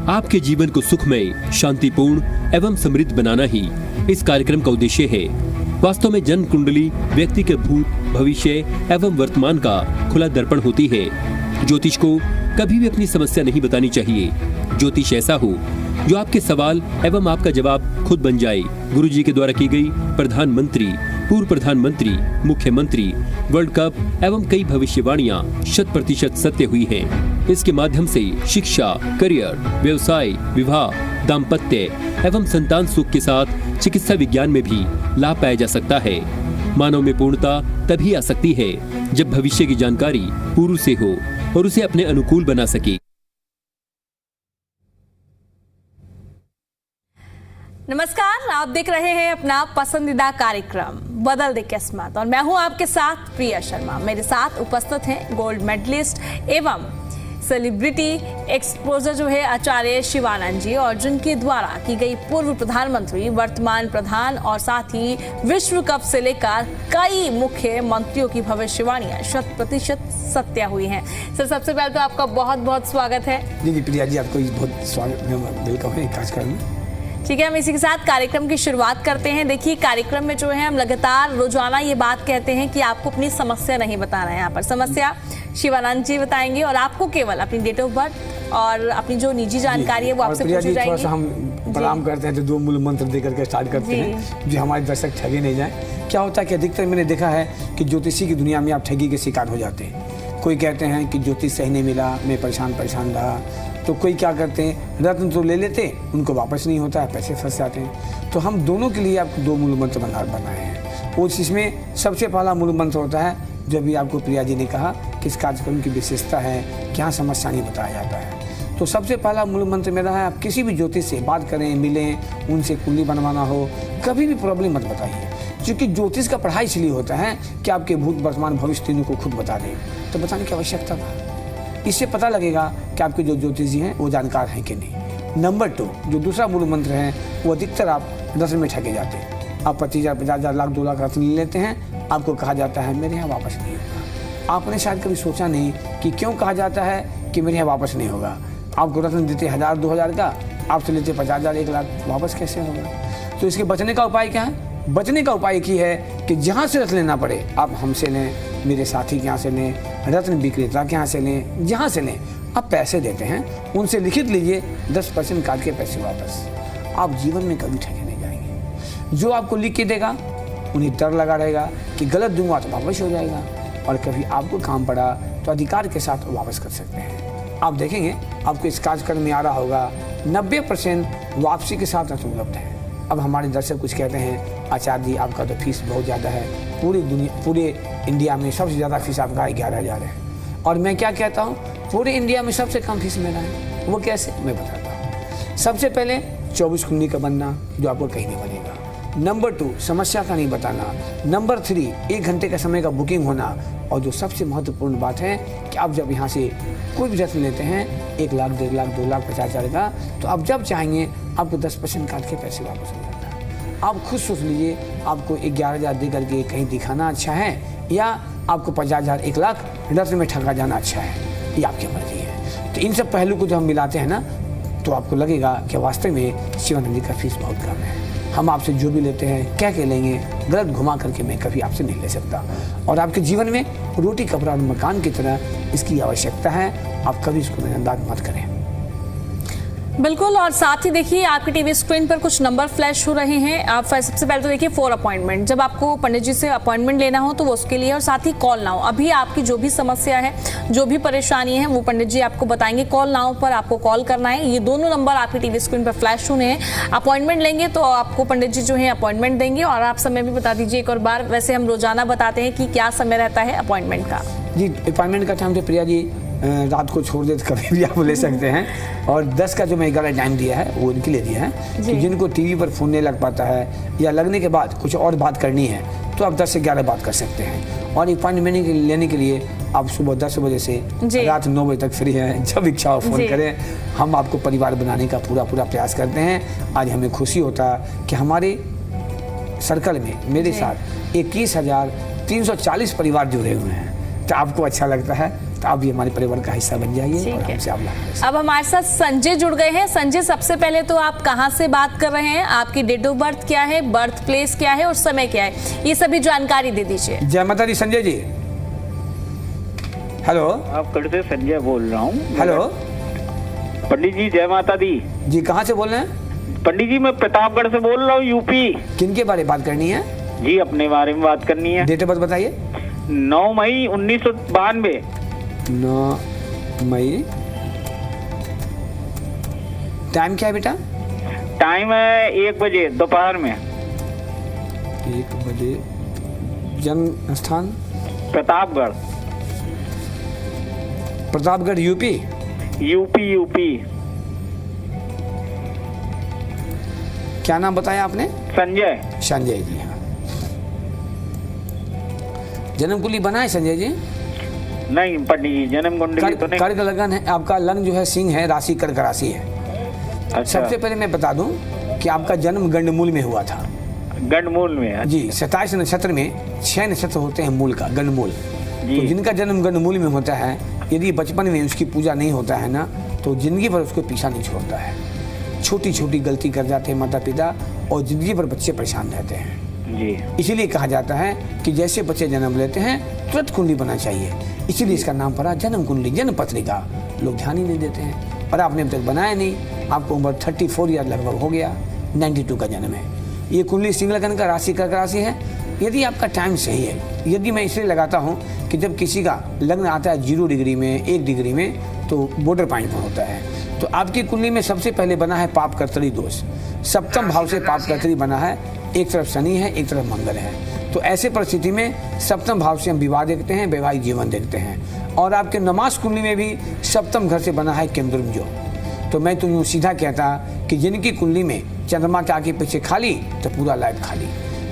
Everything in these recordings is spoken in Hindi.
आपके जीवन को सुखमय, शांतिपूर्ण एवं समृद्ध बनाना ही इस कार्यक्रम का उद्देश्य है। वास्तव में जन्म कुंडली व्यक्ति के भूत, भविष्य एवं वर्तमान का खुला दर्पण होती है। ज्योतिष को कभी भी अपनी समस्या नहीं बतानी चाहिए। ज्योतिष ऐसा हो जो आपके सवाल एवं आपका जवाब खुद बन जाए। गुरुजी के द्वारा की गई प्रधानमंत्री, पूर्व प्रधानमंत्री, मुख्यमंत्री, वर्ल्ड कप एवं कई भविष्यवाणियां 100% सत्य हुई हैं। इसके माध्यम से शिक्षा, करियर, व्यवसाय, विवाह, दाम्पत्य एवं संतान सुख के साथ चिकित्सा विज्ञान में भी लाभ पाया जा सकता है। मानव में पूर्णता तभी आ सकती है जब भविष्य की जानकारी पूर्व से हो और उसे अपने अनुकूल बना सके। नमस्कार, आप देख रहे हैं अपना पसंदीदा कार्यक्रम बदल दे किस्मत और मैं हूं आपके साथ प्रिया शर्मा। मेरे साथ उपस्थित हैं गोल्ड मेडलिस्ट एवं सेलिब्रिटी एक्सपोजर जो है आचार्य शिवानंद जी, और जिनके द्वारा की गई पूर्व प्रधानमंत्री, वर्तमान प्रधान और साथ ही विश्व कप से लेकर कई मुख्य मंत्रियों की भविष्यवाणियां 100% सत्य हुई हैं। सर, सबसे पहले तो आपका बहुत बहुत स्वागत है। जी प्रिया जी, आपको बहुत स्वागत, वेलकम है कार्यक्रम में। ठीक है, हम इसी के साथ कार्यक्रम की शुरुआत करते हैं। देखिए, कार्यक्रम में जो है हम लगातार रोजाना ये बात कहते हैं कि आपको अपनी समस्या नहीं बताना है। यहाँ पर समस्या शिवानंद जी बताएंगे और आपको केवल अपनी डेट ऑफ बर्थ और अपनी जो निजी जानकारी है वो आपसे पूछी जाएगी। थोड़ा सा हम प्रणाम करते हैं तो 2 मूल मंत्र देकर के स्टार्ट करते हैं जो हमारे दर्शक ठगे नहीं जाए। क्या होता है कि अधिकतर मैंने देखा है कि ज्योतिषी की दुनिया में आप ठगी के शिकार हो जाते हैं। कोई कहते हैं कि ज्योतिष सही नहीं मिला, मैं परेशान रहा। तो कोई क्या करते हैं, रत्न तो ले लेते, उनको वापस नहीं होता है, पैसे फंस जाते हैं। तो हम दोनों के लिए आपको 2 मूल मंत्र बनाए हैं। और इसमें सबसे पहला मूल मंत्र होता है, जो भी आपको प्रिया जी ने कहा कि इस कार्यक्रम की विशेषता है कि यहाँ समस्या नहीं बताया जाता है। तो सबसे पहला मूल मंत्र मेरा है, आप किसी भी ज्योतिष से बात करें, मिलें, उनसे कुंडली बनवाना हो, कभी भी प्रॉब्लम मत बताइए। क्योंकि ज्योतिष का पढ़ाई इसलिए होता है कि आपके भूत, वर्तमान, भविष्य तीनों को खुद बता दें। तो बताने की आवश्यकता था। इससे पता लगेगा कि आपके जो ज्योतिष जी हैं वो जानकार हैं कि नहीं। नंबर 2, जो दूसरा मूल मंत्र है, वो अधिकतर आप रत्न में ठगे जाते हैं। आप 25,000, 50,000, लाख, 2 लाख रत्न ले लेते हैं। आपको कहा जाता है मेरे यहाँ वापस नहीं होगा। आपने शायद कभी सोचा नहीं कि क्यों कहा जाता है कि मेरे यहाँ वापस नहीं होगा। आपको रत्न देते 1,000, 2,000 का, आपसे लेते 50,000, 1 लाख, वापस कैसे होगा? तो इसके बचने का उपाय क्या है? बचने का उपाय ये है कि जहाँ से रत्न लेना पड़े आप हमसे लें, मेरे साथी के यहाँ से लें, रत्न विक्रेता के यहाँ से लें, जहाँ से लें। आप पैसे देते हैं, उनसे लिखित लीजिए 10% काट के पैसे वापस। आप जीवन में कभी ठगे नहीं जाएंगे। जो आपको लिख के देगा उन्हें डर लगा रहेगा कि गलत दूंगा तो वापस हो जाएगा, और कभी आपको काम पड़ा तो अधिकार के साथ वापस कर सकते हैं। आप देखेंगे आपको इस कार्यक्रम में आ रहा होगा 90% वापसी के साथ रत्न उपलब्ध है। अब हमारे दर्शक कुछ कहते हैं, आचार्य जी आपका तो फीस बहुत ज़्यादा है, पूरे इंडिया में सबसे ज़्यादा फीस आपका 11,000 है। और मैं क्या कहता हूँ, पूरे इंडिया में सबसे कम फीस मेरा है। वो कैसे, मैं बताता हूँ। सबसे पहले 24 कुंडली का बनना, जो आपको कहीं नहीं बनेगा। नंबर 2, समस्या का नहीं बताना। नंबर 3, 1 घंटे का समय का बुकिंग होना। और जो सबसे महत्वपूर्ण बात है कि आप जब यहाँ से कोई भी रत्न लेते हैं, 1 लाख, 1.5 लाख, 2 लाख, 50,000 का, तो आप जब चाहेंगे आपको 10% काट के पैसे वापस हो जाता है। आप खुद सोच लीजिए, आपको 11,000 दे करके कहीं दिखाना अच्छा है या आपको 50,000, 1 लाख रत्न में ठगा जाना अच्छा है, ये आपकी मर्जी है। तो इन सब पहलू को जब हम मिलाते हैं ना, तो आपको लगेगा कि वास्तव में शिवानंद जी का फीस बहुत कम है। हम आपसे जो भी लेते हैं क्या लेंगे, गलत घुमा करके मैं कभी आपसे नहीं ले सकता। और आपके जीवन में रोटी, कपड़ा और मकान की तरह इसकी आवश्यकता है। आप कभी इसको नजरअंदाज मत करें। बिल्कुल, और साथ ही देखिए आपकी टीवी स्क्रीन पर कुछ नंबर फ्लैश हो रहे हैं। आप सबसे पहले तो देखिए 4 अपॉइंटमेंट, जब आपको पंडित जी से अपॉइंटमेंट लेना हो तो वो उसके लिए, और साथ ही कॉल नाउ, अभी आपकी जो भी समस्या है, जो भी परेशानी है, वो पंडित जी आपको बताएंगे। कॉल नाउ पर आपको कॉल करना है। ये दोनों नंबर आपकी टीवी स्क्रीन पर फ्लैश होने हैं। अपॉइंटमेंट लेंगे तो आपको पंडित जी जो है अपॉइंटमेंट देंगे। और आप समय भी बता दीजिए एक और बार। वैसे हम रोजाना बताते हैं कि क्या समय रहता है अपॉइंटमेंट का। जी, अपॉइंटमेंट का टाइम तो प्रिया जी रात को छोड़ दे तो कभी भी आप ले सकते हैं। और 10 का जो मैं 11 टाइम दिया है वो इनके लिए दिया है कि जिनको टीवी पर फोन नहीं लग पाता है या लगने के बाद कुछ और बात करनी है तो आप 10 से 11 बात कर सकते हैं। और अपॉइंटमेंट लेने के लिए आप सुबह 10 बजे से रात 9 बजे तक फ्री हैं। जब इच्छा हो फोन करें। हम आपको परिवार बनाने का पूरा प्रयास करते हैं। आज हमें खुशी होता कि हमारे सर्कल में मेरे साथ 21,340 परिवार जुड़े हुए हैं। तो आपको अच्छा लगता है तो आप भी हमारे परिवार का हिस्सा बन जाइए ठीक और है। हमसे आप लाभ। अब हमारे साथ संजय जुड़ गए हैं। संजय, सबसे पहले तो आप कहां से बात कर रहे हैं, आपकी डेट ऑफ बर्थ क्या है, बर्थ प्लेस क्या है और समय क्या है, ये सभी जानकारी दे दीजिए। जय माता दी। संजय जी, हेलो। आप कल से संजय बोल रहा हूँ। हेलो पंडित जी जय माता दी। जी, कहाँ से बोल रहे हैं? पंडित जी मैं प्रतापगढ़ से बोल रहा हूँ, यूपी। किन के बारे में बात करनी है? जी अपने बारे में बात करनी है। डेट ऑफ बर्थ बताइए। 9 मई 1992। 9 मई। टाइम क्या है बेटा? टाइम है 1 बजे दोपहर में। 1 बजे। जन्म स्थान? प्रतापगढ़। प्रतापगढ़, यूपी। यूपी। क्या नाम बताया आपने? संजय। संजय जी, हाँ। जन्म कुंडली बना है संजय जी? नहीं पंडित जी, जन्म कुंडली तो नहीं। कर्क लगन है आपका, लग्न जो है सिंह है, राशि कर्क राशि है। अच्छा। सबसे पहले मैं बता दूं कि आपका जन्म गंडमूल में हुआ था। गंडमूल में? अच्छा। जी, 27 नक्षत्र में 6 नक्षत्र होते हैं मूल का, गंडमूल। जी। तो जिनका जन्म गंडमूल में होता है, यदि बचपन में उसकी पूजा नहीं होता है ना, तो जिंदगी भर उसको पीछा नहीं छोड़ता है। छोटी छोटी गलती कर जाते हैं माता पिता और जिंदगी भर बच्चे परेशान रहते हैं। जी। इसीलिए कहा जाता है कि जैसे बच्चे जन्म लेते हैं तुरंत कुंडली बना चाहिए, इसीलिए इसका नाम पड़ा जन्म कुंडली, जन्म पत्रिका। लोग ध्यान ही नहीं देते हैं और आपने अब तक बनाया नहीं। आपको उम्र 34 ईयर लगभग हो गया, 92 का जन्म है। ये कुंडली सिंह लगन का, राशि कर्क राशि है। यदि आपका टाइम सही है, यदि मैं इसलिए लगाता हूँ कि जब किसी का लग्न आता है 0 डिग्री में, 1 डिग्री में, तो बॉर्डर पॉइंट पर होता है। तो आपकी कुंडली में सबसे पहले बना है पाप कर्तरी दोष। सप्तम भाव से पाप कर्तरी बना है, एक तरफ शनि है, एक तरफ मंगल है। तो ऐसे परिस्थिति में सप्तम भाव से हम विवाह देखते हैं, वैवाहिक जीवन देखते हैं। और आपके नमाज कुंडली में भी सप्तम घर से बना है केंद्रम जो। तो मैं तो यूँ सीधा कहता कि जिनकी कुंडली में चंद्रमा के आगे पीछे खाली, तो पूरा लाइफ खाली।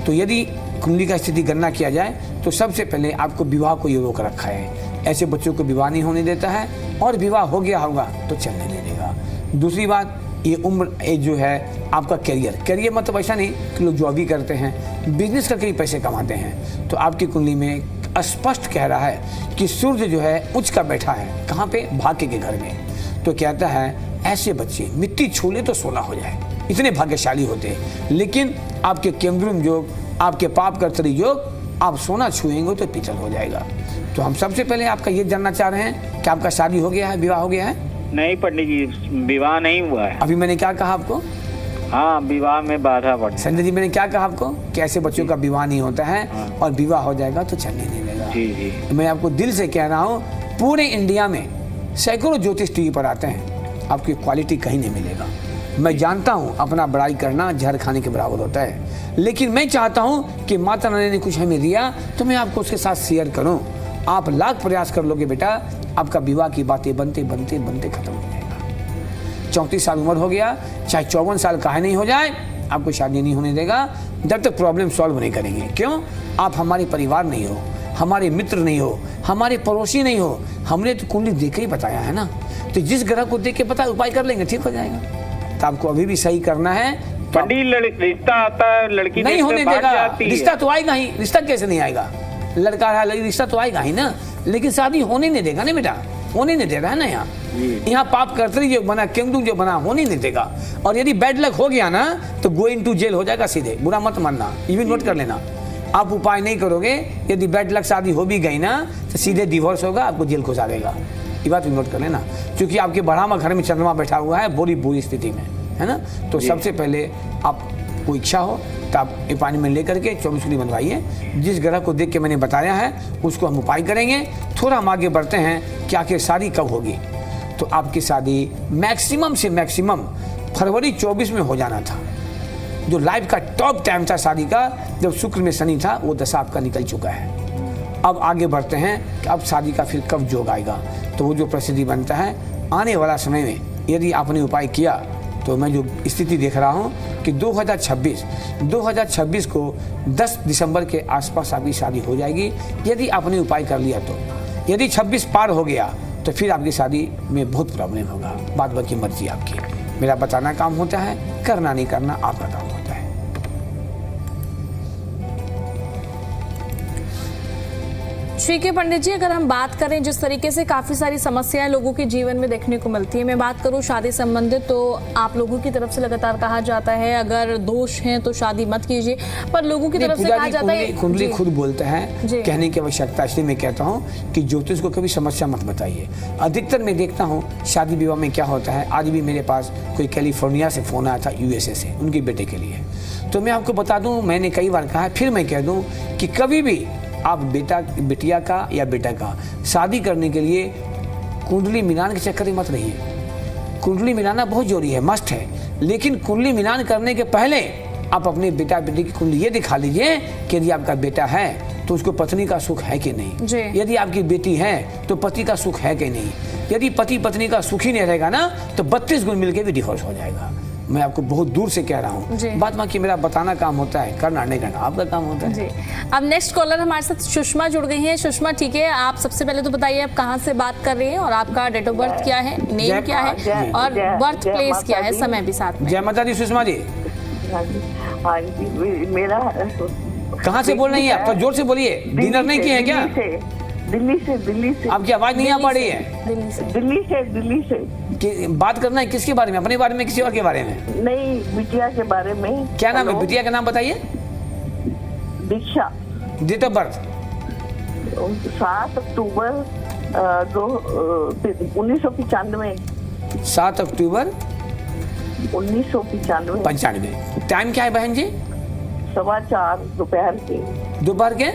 तो यदि कुंडली का स्थिति गणना किया जाए तो सबसे पहले आपको विवाह को ये रोक रखा है। ऐसे बच्चों को विवाह नहीं होने देता है, और विवाह हो गया होगा तो चलने नहीं देगा। दूसरी बात, ये उम्र एज जो है आपका करियर मतलब ऐसा नहीं कि लोग जॉब भी करते हैं, बिजनेस करके ही पैसे कमाते हैं। तो आपकी कुंडली में स्पष्ट कह रहा है कि सूर्य जो है उच्च का बैठा है, कहाँ पे? भाग्य के घर में। तो कहता है ऐसे बच्चे मिट्टी छू ले तो सोना हो जाए, इतने भाग्यशाली होते हैं। लेकिन आपके केंद्रम योग, आपके पाप कर्तरी योग, आप सोना छुएंगे तो पितल हो जाएगा। तो हम सबसे पहले आपका ये जानना चाह रहे हैं कि आपका शादी हो गया है, विवाह हो गया है? नहीं पंडित जी, विवाह नहीं हुआ है। अभी मैंने क्या कहा आपको? हाँ, विवाह में बाधा पड़। संजय जी, मैंने क्या कहा आपको कि ऐसे बच्चों का विवाह नहीं होता है, और विवाह हो जाएगा तो चलने नहीं देगा। जी जी। मैं आपको दिल से कह रहा हूँ, पूरे इंडिया में सैकड़ों ज्योतिष टीवी पर आते हैं, आपकी क्वालिटी कहीं नहीं मिलेगा। मैं जानता हूँ अपना बड़ाई करना जहर खाने के बराबर होता है, लेकिन मैं चाहता हूँ कि माता रानी ने कुछ हमें दिया तो मैं आपको उसके साथ शेयर करूँ। आप लाख प्रयास कर लोगे बेटा, आपका विवाह की बातें बनते बनते बनते खत्म हो जाएगा। 34 साल उम्र हो गया, चाहे 54 साल काहे नहीं हो जाए, आपको शादी नहीं होने देगा जब तक प्रॉब्लम सॉल्व नहीं करेंगे। क्यों? आप हमारे परिवार नहीं हो, हमारे मित्र नहीं हो, हमारे पड़ोसी नहीं हो। हमने तो कुंडली देख ही बताया है ना, तो जिस ग्रह को देख के पता उपाय कर लेंगे, ठीक हो जाएगा। तो आपको अभी भी सही करना है। पंडित रिश्ता आता है, लड़की नहीं होने देगा, जाती रिश्ता है। तो आएगा ही। रिश्ता कैसे नहीं आएगा? लड़का रहा, रिश्ता तो आएगा ही ना, लेकिन शादी होने नहीं देगा ना बेटा, होने नहीं दे रहा है ना। यहाँ पाप कर्तरी जो बना, केंदू जो बना, होने नहीं देगा। और यदि बैड लक हो गया ना तो गोइंग टू जेल हो जाएगा सीधे। बुरा मत मानना, ये भी नोट कर लेना। आप उपाय नहीं करोगे, यदि बैड लक शादी हो भी गई ना तो सीधे डिवोर्स होगा, आपको जेल घुसा देगा। ये बात भी नोट कर लेना, क्योंकि आपके बढ़ामा घर में चंद्रमा बैठा हुआ है बुरी बुरी स्थिति में, है ना। तो सबसे पहले आपको इच्छा हो तो आप ये पानी में लेकर के 24 कुंडली बनवाइए। जिस ग्रह को देख के मैंने बताया है उसको हम उपाय करेंगे। थोड़ा हम आगे बढ़ते हैं कि आखिर शादी कब होगी। तो आपकी शादी मैक्सिमम से मैक्सिमम फरवरी 24 में हो जाना था, जो लाइफ का टॉप टाइम था शादी का। जब शुक्र में शनि था, वो दशा आपका निकल चुका है। अब आगे बढ़ते हैं कि अब शादी का फिर कब योग आएगा। तो वो जो परिस्थिति बनता है आने वाला समय में, यदि आपने उपाय किया तो मैं जो स्थिति देख रहा हूँ कि 2026 को 10 दिसंबर के आसपास आपकी शादी हो जाएगी, यदि आपने उपाय कर लिया तो। यदि 26 पार हो गया तो फिर आपकी शादी में बहुत प्रॉब्लम होगा। बात बाकी मर्जी आपकी, मेरा बताना काम होता है, करना नहीं करना आपका काम होता है। ठीक है पंडित जी, अगर हम बात करें जिस तरीके से काफी सारी समस्याएं लोगों के जीवन में देखने को मिलती है, मैं बात करूं शादी संबंधित, तो आप लोगों की तरफ से लगातार कहा जाता है अगर दोष हैं तो शादी मत कीजिए, पर लोगों की तरफ से कहा जाता है कुंडली जी। खुद बोलता है, जी। कहने की आवश्यकता, इसलिए मैं कहता हूँ कि ज्योतिष को कभी समस्या मत बताइए। अधिकतर मैं देखता हूँ शादी विवाह में क्या होता है। आज भी मेरे पास कोई कैलिफोर्निया से फोन आया था, यूएसए से, उनके बेटे के लिए। तो मैं आपको बता दूं, मैंने कई बार कहा है, फिर मैं कह दूं कि कभी भी आप बिटिया का या बेटा का शादी करने के लिए कुंडली मिलान के चक्कर में मत रहिए। कुंडली मिलाना बहुत जरूरी है, मस्ट है, लेकिन कुंडली मिलान करने के पहले आप अपने बेटा बेटी की कुंडली ये दिखा लीजिए कि यदि आपका बेटा है तो उसको पत्नी का सुख है कि नहीं, यदि आपकी बेटी है तो पति का सुख है कि नहीं। यदि पति पत्नी का सुख ही नहीं रहेगा ना तो 32 गुण मिलकर भी डिवोर्स हो जाएगा। मैं आपको बहुत दूर से कह रहा हूँ, बात बाकी मेरा बताना काम होता है, करना नहीं करना आपका काम होता है जी। अब नेक्स्ट कॉलर हमारे साथ सुषमा जुड़ गई हैं। सुषमा ठीक है, आप सबसे पहले तो बताइए आप कहाँ से बात कर रही हैं और आपका डेट ऑफ बर्थ क्या है, नेम क्या है और बर्थ प्लेस क्या है, समय भी साथ में। जय माता दी। सुषमा जी हाँ जी, मेरा कहाँ से बोल रही है आप? तो जोर से बोलिए। डिनर नहीं किए हैं क्या? दिल्ली से आपकी आवाज नहीं आ पा रही है। दिल्ली से बात करना है किसके बारे में? अपने बारे में, किसी और के बारे में? नहीं, बिटिया के बारे में। क्या नाम है बिटिया का? नाम बताइए। Diksha. Date of birth 7 October 1995। 7 October 1995। Time क्या है बहन जी? 4:15 दोपहर के। दोपहर के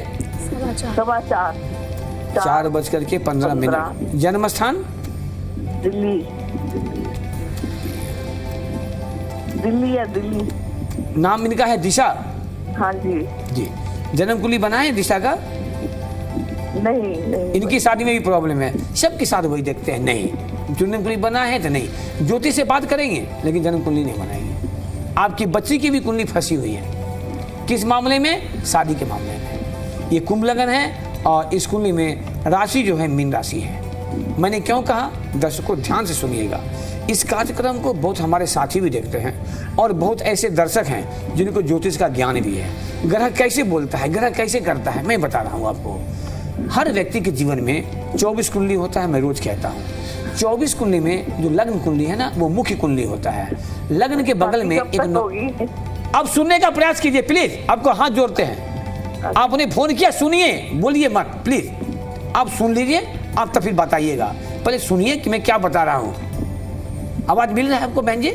4:15 जन्म स्थान दिल्ली या दिल्ली। नाम इनका है दिशा। हाँ जी। जी। जन्म कुंडली बना है दिशा का? नहीं। इनकी शादी में भी प्रॉब्लम है, सबके साथ वही देखते हैं। नहीं, जन्म कुंडली बना है तो नहीं, ज्योतिष से बात करेंगे लेकिन जन्म कुंडली नहीं बनाएंगे। आपकी बच्ची की भी कुंडली फंसी हुई है। किस मामले में? शादी के मामले में। ये कुंभ लगन है और इस कुंडली में राशि जो है मीन राशि है। मैंने क्यों कहा, दर्शकों ध्यान से सुनिएगा। इस कार्यक्रम को बहुत हमारे साथी भी देखते हैं और बहुत ऐसे दर्शक हैं जिनको ज्योतिष का ज्ञान भी है। ग्रह कैसे बोलता है, ग्रह कैसे करता है, मैं बता रहा हूँ आपको। हर व्यक्ति के जीवन में 24 कुंडली होता है, मैं रोज कहता हूँ। 24 कुंडली में जो लग्न कुंडली है ना, वो मुख्य कुंडली होता है। लग्न के बगल में एक आप सुनने का प्रयास कीजिए प्लीज, आपको हाथ जोड़ते हैं। आपने फोन किया, सुनिए, बोलिए मत प्लीज। आप सुन लीजिए, आप तो फिर बताइएगा। पहले सुनिए कि मैं क्या बता रहा हूँ। आवाज मिल रहा है आपको बहन जी?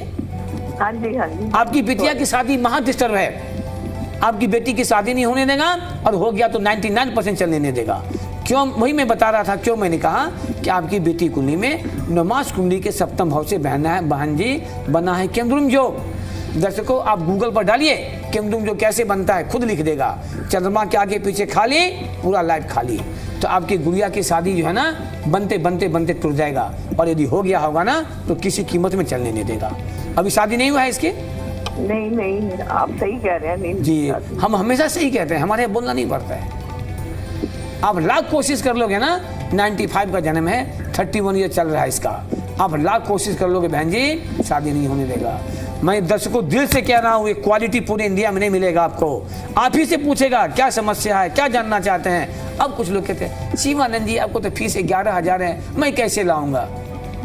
हाँ जी, हाँ जी। आपकी बिटिया की शादी महा डिस्टर्ब है। आपकी बेटी की शादी नहीं होने देगा और हो गया तो 99% चलने नहीं देगा। क्यों? वही मैं बता रहा था। क्यों? मैंने कहा कि आपकी बेटी कुंडली में नमाज कुंडली के सप्तम भाव से बहन जी बना है केमद्रुम योग। दर्शकों आप गूगल पर डालिए केमद्रुम योग कैसे बनता है, खुद लिख देगा। चंद्रमा के आगे पीछे खाली, पूरा लाइफ खाली। तो आपकी गुड़िया की शादी जो है ना, बनते बनते बनते टूट जाएगा और यदि हो गया होगा ना तो किसी कीमत में चलने नहीं देगा। अभी शादी नहीं हुआ है इसके? नहीं, आप सही कह रहे हैं। नहीं जी, हम हमेशा सही कहते हैं, हमारे यहाँ बोलना नहीं पड़ता है। आप लाख कोशिश कर लोगे ना, 95 का जन्म है, 31 ईयर चल रहा है इसका। आप लाख कोशिश कर लोगे बहन जी, शादी नहीं होने देगा। मैं दर्शकों दिल से कह रहा हूँ, ये क्वालिटी पूरे इंडिया में नहीं मिलेगा आपको। आप ही से पूछेगा क्या समस्या है, क्या जानना चाहते हैं। अब कुछ लोग कहते हैं शिवानंद जी आपको तो फीस 11,000 है, मैं कैसे लाऊंगा?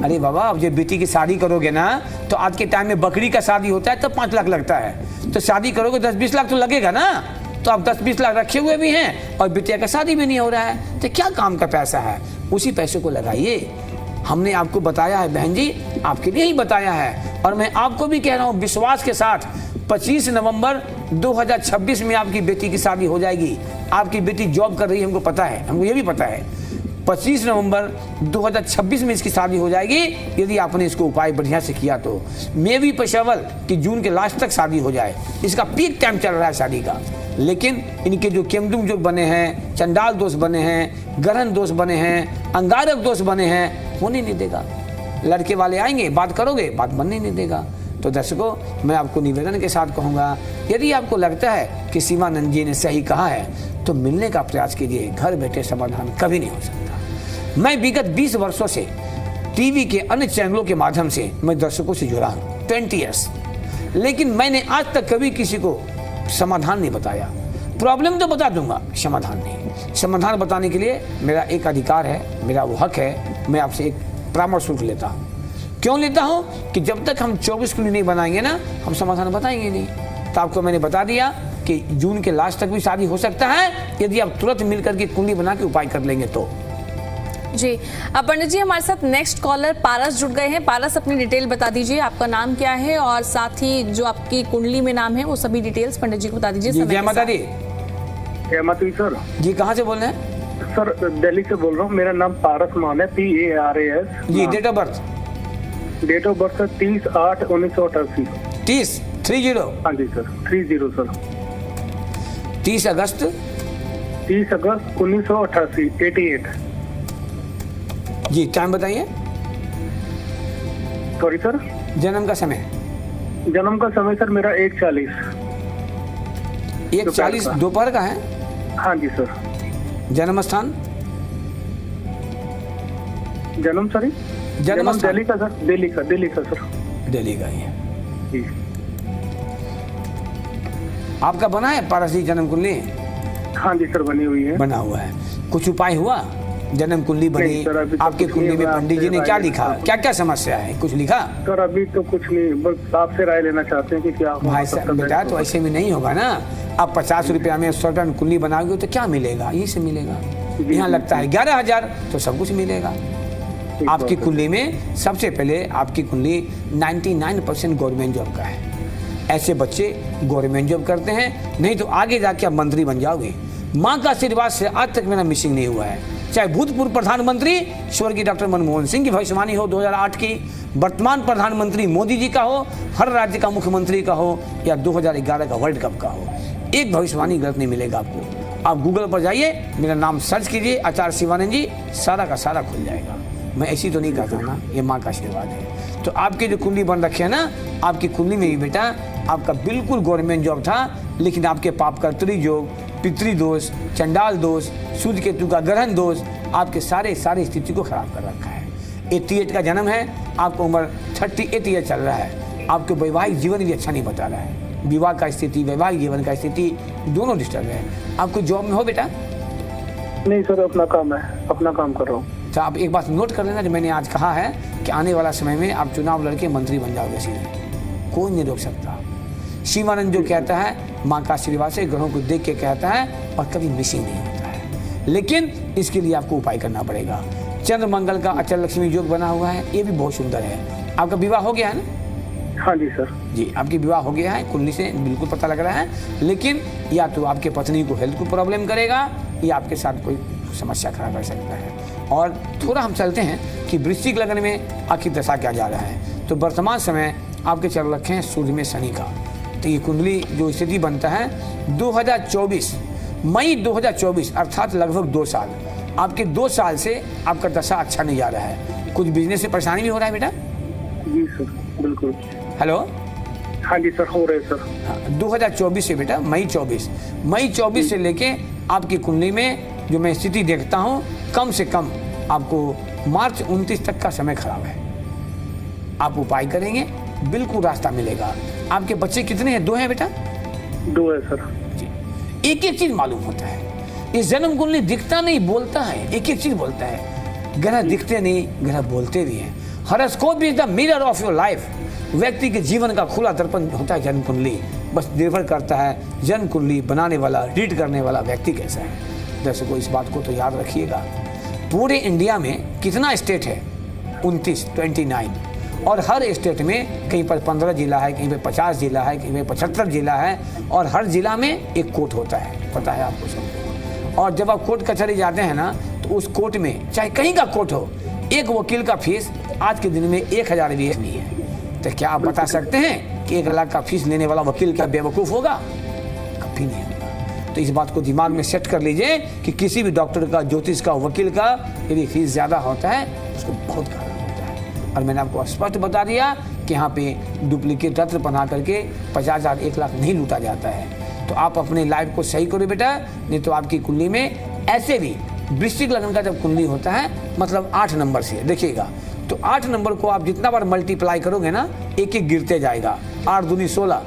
अरे बाबा, अब जब बेटी की शादी करोगे ना तो आज के टाइम में बकरी का शादी होता है तब 5 लाख लगता है। तो शादी करोगे 10-20 लाख तो लगेगा ना। तो आप 10-20 लाख रखे हुए भी हैं और बिटिया का शादी भी नहीं हो रहा है, तो क्या काम का पैसा है? उसी पैसे को लगाइए। हमने आपको बताया है बहन जी, आपके लिए ही बताया है। और मैं आपको भी कह रहा हूँ विश्वास के साथ, 25 नवंबर 2026 में आपकी बेटी की शादी हो जाएगी। आपकी बेटी जॉब कर रही है, हमको पता है, हमको ये भी पता है। 25 नवंबर 2026 में इसकी शादी हो जाएगी यदि आपने इसको उपाय बढ़िया से किया तो। मे भी पॉसिबल कि जून के लास्ट तक शादी हो जाए। इसका पीक टाइम चल रहा है शादी का। लेकिन इनके जो केमद्रुम योग बने हैं, चंडाल दोष बने हैं, ग्रहण दोष बने हैं, अंगारक दोष बने हैं, होने नहीं देगा। लड़के वाले आएंगे, बात करोगे, बात बनने नहीं देगा। तो दर्शकों मैं आपको निवेदन के साथ कहूँगा, यदि आपको लगता है कि शिवानंद जी ने सही कहा है तो मिलने का प्रयास कीजिए। घर बैठे समाधान कभी नहीं हो सकता। मैं विगत 20 वर्षों से टीवी के अन्य चैनलों के माध्यम से मैं दर्शकों से जुड़ा हूँ, 20 ईयर्स, लेकिन मैंने आज तक कभी किसी को समाधान नहीं बताया। प्रॉब्लम तो बता दूंगा, समाधान नहीं। समाधान बताने के लिए मेरा एक अधिकार है, मेरा वो हक है। मैं आपसे एक परामर्श शुल्क लेता हूँ। क्यों लेता हूँ कि जब तक हम 24 कुंडली नहीं बनाएंगे ना, हम समाधान बताएंगे नहीं। तो आपको मैंने बता दिया कि जून के लास्ट तक भी शादी हो सकता है यदि आप तुरंत मिलकर के कुंडली बना के उपाय कर लेंगे तो। जी, अब पंडित जी हमारे साथ नेक्स्ट कॉलर पारस जुड़ गए हैं। पारस, अपनी डिटेल बता दीजिए, आपका नाम क्या है और साथ ही जो आपकी कुंडली में नाम है वो सभी डिटेल्स पंडित जी को बता दीजिए। जय माता दी। जय माता दी सर। जी, कहाँ से बोल रहे हैं? सर दिल्ली से बोल रहा हूँ। मेरा नाम पारस मान है, PARAS। जी, date of birth? Date of birth 30/8/1988। 30? हाँ जी सर, 30 सर। 30 अगस्त 1988, 88। जी, टाइम बताइए। सॉरी सर, जन्म का समय? जन्म का समय सर मेरा 1:40। 1:40 दोपहर का है? हाँ जी सर। जन्म स्थान? जन्म सॉरी जन्म स्थान? दिल्ली का सर, दिल्ली का सर। दिल्ली का ही है। जी। आपका बना है पारस जी जन्म कुंडली? हाँ जी सर, बनी हुई है। बना हुआ है। कुछ उपाय हुआ? जन्म कुंडली बनी, नहीं सर, अभी तो आपकी कुछ कुंडली नहीं में हुआ। पंडित जी ने आपसे क्या राय लिखा? लेना। क्या क्या समस्या है? कुछ लिखा? सर अभी तो कुछ नहीं, बस आपसे राय लेना चाहते हैं कि क्या हो भाई सकता साहब है। बेटा, तो ऐसे में नहीं होगा ना। आप 50 रुपया में 100 रुपया में कुंडली बनाओगे तो क्या मिलेगा? यही से मिलेगा। यहाँ लगता है 11,000 तो सब कुछ मिलेगा। आपकी कुंडली में सबसे पहले आपकी कुंडली 99% गवर्नमेंट जॉब का है। ऐसे बच्चे गवर्नमेंट जॉब करते हैं, नहीं तो आगे जाके आप मंत्री बन जाओगे। माँ का आशीर्वाद से आज तक मेरा मिसिंग नहीं हुआ है। चाहे भूतपूर्व प्रधानमंत्री स्वर्गीय डॉक्टर मनमोहन सिंह की भविष्यवाणी हो 2008 की, वर्तमान प्रधानमंत्री मोदी जी का हो, हर राज्य का मुख्यमंत्री का हो, या 2011 का वर्ल्ड कप का हो, एक भविष्यवाणी गलत नहीं मिलेगा आपको। आप गूगल पर जाइए, मेरा नाम सर्च कीजिए, आचार्य शिवानंद जी, सारा का सारा खुल जाएगा। मैं ऐसी तो नहीं कहता ना, ये माँ का आशीर्वाद है। तो आपके जो कुंडली बन रखे है ना, आपकी कुंडली में भी बेटा आपका बिल्कुल गवर्नमेंट जॉब था, लेकिन आपके पाप कर्तरी योग, पितृ दोष, चंडाल दोष, सूर्य केतु का ग्रहण दोष आपके सारे स्थिति को खराब कर रखा है। 88 का जन्म है, आपको उम्र 38 ईयर चल रहा है। आपके वैवाहिक जीवन भी अच्छा नहीं बता रहा है। विवाह का स्थिति, वैवाहिक जीवन का स्थिति दोनों डिस्टर्ब है। आपको जॉब में हो बेटा? नहीं सर, अपना काम है, अपना काम कर रहा हूँ। तो आप एक बात नोट कर लेना, जो मैंने आज कहा है कि आने वाला समय में आप चुनाव लड़के मंत्री बन जाओगे सीधे, कोई नहीं रोक सकता। शिवानंद जो कहता है माँ का आशीर्वाद से, ग्रहों को देख के कहता है और कभी मिसिंग नहीं होता है। लेकिन इसके लिए आपको उपाय करना पड़ेगा। चंद्र मंगल का अचल लक्ष्मी योग बना हुआ है, ये भी बहुत सुंदर है। आपका विवाह हो गया है ना? हाँ जी सर। जी, आपकी विवाह हो गया है, कुंडली से बिल्कुल पता लग रहा है। लेकिन या तो आपके पत्नी को हेल्थ को प्रॉब्लम करेगा, या आपके साथ कोई समस्या खड़ा कर सकता है। और थोड़ा हम चलते हैं कि वृश्चिक लग्न में आखिर दशा क्या जा रहा है। तो वर्तमान समय आपके चल रखे हैं सूर्य में शनि का। तो ये कुंडली जो स्थिति बनता है 2024 मई 2024 अर्थात लगभग 2 साल, आपके 2 साल से आपका दशा अच्छा नहीं जा रहा है। कुछ बिजनेस से परेशानी भी हो रहा है बेटा? जी सर, बिल्कुल। हेलो? हाँ जी सर, हो रहे सर। 2024 से बेटा मई 24 से लेके आपकी कुंडली में जो मैं स्थिति देखता हूँ, कम से कम आपको मार्च 29 तक का समय खराब है। आप उपाय करेंगे बिल्कुल रास्ता मिलेगा। आपके बच्चे कितने हैं? 2 हैं बेटा? 2 है सर। जी, एक चीज मालूम होता है, इस जन्म कुंडली दिखता नहीं बोलता है, एक चीज बोलता है। ग्रह दिखते नहीं, ग्रह बोलते भी हैं। Horoscope is the mirror of your life. व्यक्ति के जीवन का खुला दर्पण होता है जन्म कुंडली। बस निर्भर करता है जन्म कुंडली बनाने वाला, रीड करने वाला व्यक्ति कैसा है। दर्शकों, इस बात को तो याद रखिएगा। पूरे इंडिया में कितना स्टेट है? 29 और हर स्टेट में कहीं पर 15 जिला है, कहीं पे 50 जिला है, कहीं पे 75 जिला है, और हर जिला में एक कोर्ट होता है, पता है आपको सब। और जब आप कोर्ट कचहरी जाते हैं ना, तो उस कोर्ट में चाहे कहीं का कोर्ट हो, एक वकील का फीस आज के दिन में 1000 भी नहीं है। तो क्या आप बता सकते हैं कि 1 लाख का फीस लेने वाला वकील क्या बेवकूफ़ होगा? कभी नहीं होगा। तो इस बात को दिमाग में सेट कर लीजिए कि किसी भी डॉक्टर का, ज्योतिष का, वकील का यदि फीस ज़्यादा होता है उसको बहुत कारण होता है। और मैंने आपको स्पष्ट बता दिया कि यहाँ पे डुप्लीकेट रत्न बना करके 50,000 1 लाख नहीं लूटा जाता है। तो आप अपने लाइफ को सही करो बेटा, नहीं तो आपकी कुंडली में ऐसे भी वृश्चिक लग्न का जब कुंडली होता है, मतलब 8 नंबर से देखिएगा, तो 8 नंबर को आप जितना बार मल्टीप्लाई करोगे ना, एक एक गिरते जाएगा। 8 दूनी 16,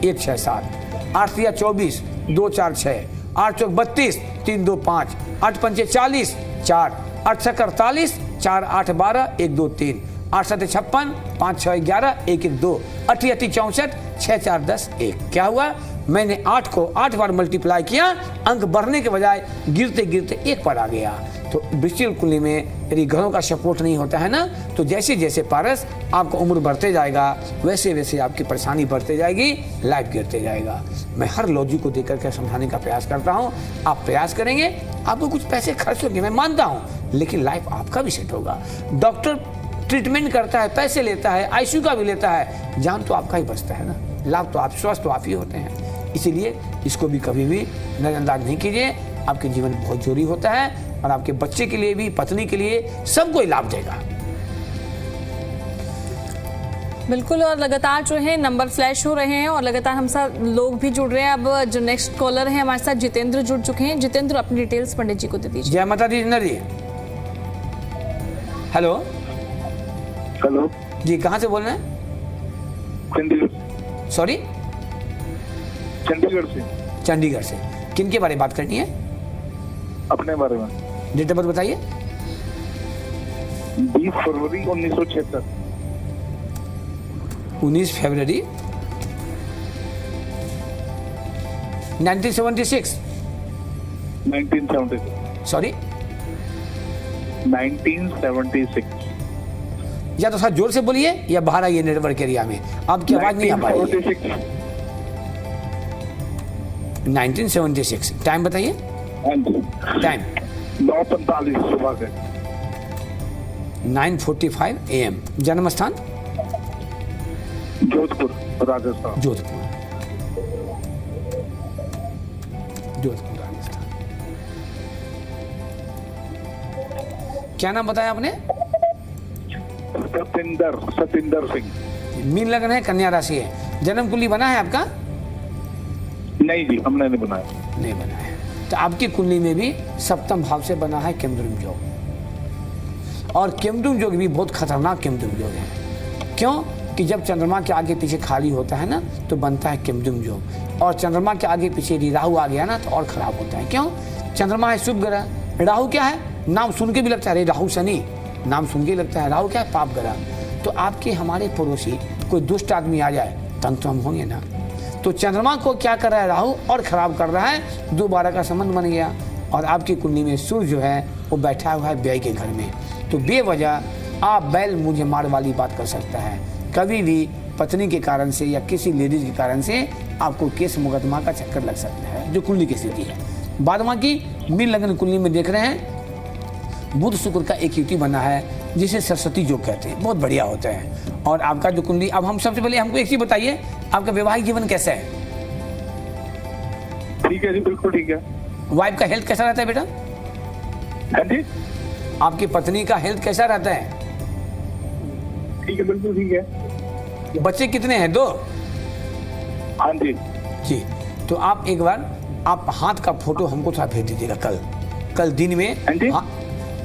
1 6 7, 8 3 24, 2 4 6, 8 चौक 32, 3 2 5, 8 पंचे 40, 4, 8 छक 48, 4 8 12, 1 2 3, 8 7 56, 5 6 11, 1 1 2, 8 8 64, 6 4 10 1। क्या हुआ? मैंने 8 को 8 बार मल्टीप्लाई किया, अंक बढ़ने के बजाय गिरते गिरते 1 पर आ गया। तो वृश्चिक कुंडली में यदि ग्रहों का सपोर्ट नहीं होता है ना, तो जैसे जैसे पारस आपका उम्र बढ़ते जाएगा, वैसे वैसे आपकी परेशानी बढ़ते जाएगी, लाइफ गिरते जाएगा। मैं हर लॉजिक को देकर के समझाने का प्रयास करता हूँ। आप प्रयास करेंगे, आपको कुछ पैसे खर्च होंगे, मैं मानता हूँ, लेकिन लाइफ आपका भी सेट होगा। डॉक्टर ट्रीटमेंट करता है, पैसे लेता है, आईसीयू का भी लेता है, जान तो आपका ही बचता है ना, लाभ तो आप, स्वस्थ तो आप ही होते हैं। इसीलिए इसको भी कभी भी नजरअंदाज नहीं कीजिए। आपके जीवन में बहुत जरूरी होता है और आपके बच्चे के लिए भी, पत्नी के लिए, सबको ही लाभ देगा। बिल्कुल, और लगातार जो है नंबर फ्लैश हो रहे हैं और लगातार हम साथ लोग भी जुड़ रहे हैं। अब जो नेक्स्ट कॉलर है हमारे साथ जितेंद्र जुड़ चुके हैं। जितेंद्र, अपनी डिटेल्स पंडित जी को दे दीजिए। जय माता दी। जितेंद्र जी, हेलो। हेलो जी, कहाँ से बोल रहे हैं? चंडीगढ़। सॉरी, चंडीगढ़ से। चंडीगढ़ से। किन के बारे में बात करनी है? अपने बारे में। डेट ऑफ बर्थ बताइए। 20 फरवरी 1976। 19 फरवरी 1976। 1976। सॉरी, 1976। या तो थोड़ा जोर से बोलिए या बाहर आइए नेटवर्क एरिया में, आपकी आवाज नहीं आ पा रही है। 1976। टाइम बताइए। हाँ जी। टाइम 9:45 सुबह के। 9:45 AM। जन्म स्थान? जोधपुर, राजस्थान। जोधपुर। जोधपुर, राजस्थान। क्या नाम बताया आपने? सतिंदर सिंह। मीन लग्न है, कन्या राशि है। जन्म कुंडली बना है आपका? नहीं जी, हमने नहीं बनाया। नहीं बना है। तो आपकी कुंडली में भी सप्तम भाव से बना है केमद्रुम योग, और केमद्रुम योग भी बहुत खतरनाक केमद्रुम योग है। क्यों? कि जब चंद्रमा के आगे पीछे खाली होता है ना, तो बनता है केमद्रुम योग, और चंद्रमा के आगे पीछे यदि राहु आ गया ना, तो और खराब होता है। क्यों? चंद्रमा है शुभ ग्रह, राहु क्या है? नाम सुन के भी लगता है, अरे राहु शनि, नाम सुन के लगता है। राहु क्या है? पाप ग्रह। तो आपके हमारे पड़ोसी कोई दुष्ट आदमी आ जाए, तंग तो हम होंगे ना। तो चंद्रमा को क्या कर रहा है राहु? और खराब कर रहा है। 2-12 का संबंध बन गया, और आपकी कुंडली में सूर्य जो है वो बैठा हुआ है व्यय के घर में। तो बेवजह आप बैल मुझे मार वाली बात कर सकता है। कभी भी पत्नी के कारण से या किसी लेडीज के कारण से आपको केस मुकदमा का चक्कर लग सकता है, जो कुंडली की स्थिति है। बाद बाकी मीन लग्न कुंडली में देख रहे हैं, बुध शुक्र का एक युति बना है, जिसे सरस्वती योग कहते हैं, बहुत बढ़िया होता है। और आपका जो कुंडली, अब हम सबसे पहले हमको एक चीज बताइए, आपका वैवाहिक जीवन कैसा है? ठीक है जी, बिल्कुल ठीक है। वाइफ का हेल्थ कैसा रहता है बेटा? हाँ जी, आपकी पत्नी का हेल्थ कैसा रहता है? ठीक है, बिल्कुल ठीक है। बच्चे कितने हैं? 2? हाँ जी। जी, तो आप एक बार आप हाथ का फोटो हमको थोड़ा भेज दीजिएगा कल दिन में। हाँ जी।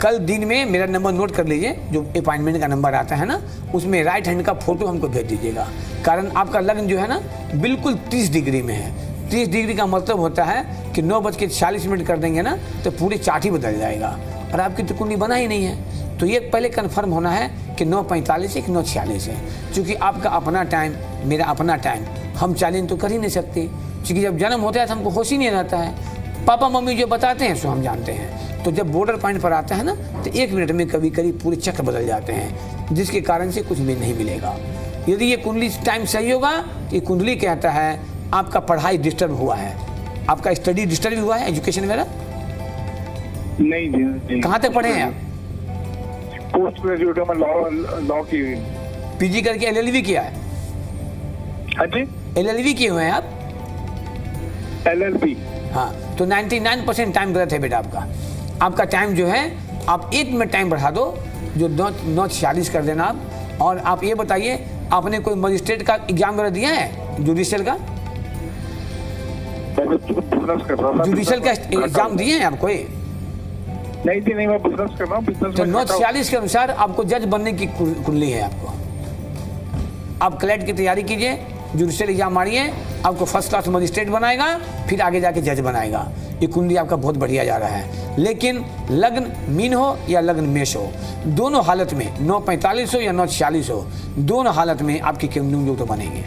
कल दिन में मेरा नंबर नोट कर लीजिए, जो अपॉइंटमेंट का नंबर आता है ना, उसमें राइट हैंड का फोटो हमको भेज दीजिएगा। कारण आपका लग्न जो है ना बिल्कुल 30 डिग्री में है। 30 डिग्री का मतलब होता है कि 9:40 कर देंगे ना, तो पूरे चार्ट ही बदल जाएगा, और आपकी तो कुंडली बना ही नहीं है। तो ये पहले कन्फर्म होना है कि 9:45 है कि 9:46 है। क्योंकि आपका अपना टाइम, मेरा अपना टाइम, हम चैलेंज तो कर ही नहीं सकते, क्योंकि जब जन्म होता है तो हमको होश ही नहीं रहता है। पापा मम्मी जो बताते हैं सो हम जानते हैं। तो जब बॉर्डर पॉइंट पर आता है ना, तो 1 मिनट में कभी कभी पूरे चक्र बदल जाते हैं, जिसके कारण से कुछ भी नहीं मिलेगा। यदि ये कुंडली टाइम सही होगा, ये कुंडली कहता है आपका पढ़ाई डिस्टर्ब हुआ है, आपका स्टडी डिस्टर्ब हुआ है, एजुकेशन वगैरह। नहीं जी। कहाँ तक पढ़े हैं आप? पोस्ट ग्रेजुएट में लॉ की। पीजी करके LLB किया है? हाँ जी, LLB किए हुए हैं आप? LLB। हाँ, तो 99% टाइम गलत है बेटा आपका। आपका टाइम जो है, आप 1 मिनट टाइम बढ़ा दो, जो 9:46 कर देना आप। और आप ये बताइए, आपने कोई मजिस्ट्रेट का एग्जाम वगैरह दिया है? जुडिशियल का? जुडिशियल का एग्जाम दिए हैं आप कोई? नहीं जी, नहीं, मैं बिजनेस कर रहा हूँ। बिजनेस तो 9:46 के अनुसार आपको जज बनने की कुंडली है आपको। आप क्लैट की तैयारी कीजिए, जुडिशियल एग्जाम मारिए, आपको फर्स्ट क्लास मजिस्ट्रेट बनाएगा, फिर आगे जाके जज बनाएगा। ये कुंडली आपका बहुत बढ़िया जा रहा है। लेकिन लग्न मीन हो या लग्न मेष हो, दोनों हालत में 9:45 हो या 9:46 हो, दोनों हालत में आपकी कुंडली जो तो बनेंगे।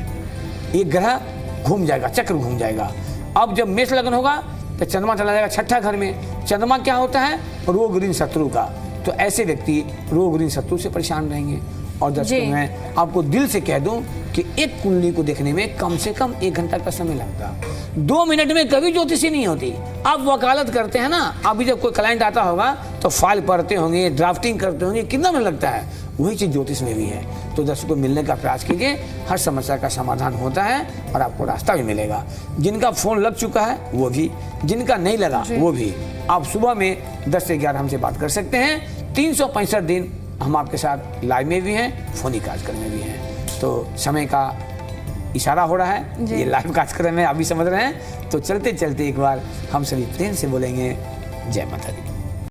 एक ग्रह घूम जाएगा, चक्र घूम जाएगा। अब जब मेष लग्न होगा तो चंद्रमा चला जाएगा छठा घर में। चंद्रमा क्या होता है? रोग ऋण शत्रु का। तो ऐसे व्यक्ति रोग ऋण शत्रु से परेशान रहेंगे। और दर्शकों, मैं आपको दिल से कह दूं कि एक कुंडली को देखने में कम से कम 1 घंटा का समय लगता। 2 मिनट में कभी ज्योतिषी नहीं होती। आप वकालत करते हैं ना, अभी जब कोई क्लाइंट आता होगा तो फाइल पढ़ते होंगे, ड्राफ्टिंग करते होंगे, कितना मिनट लगता है? वही चीज ज्योतिष में भी है। तो दर्शकों, मिलने का प्रयास कीजिए, हर समस्या का समाधान होता है और आपको रास्ता भी मिलेगा। जिनका फोन लग चुका है वो भी, जिनका नहीं लगा वो भी, आप सुबह में 10 से 11 हमसे बात कर सकते हैं। 365 दिन हम आपके साथ लाइव में भी हैं, फोनी कार्यक्रम में भी हैं। तो समय का इशारा हो रहा है, ये लाइव कार्यक्रम में आप भी समझ रहे हैं। तो चलते चलते एक बार हम सभी प्रेम से बोलेंगे जय माता दी।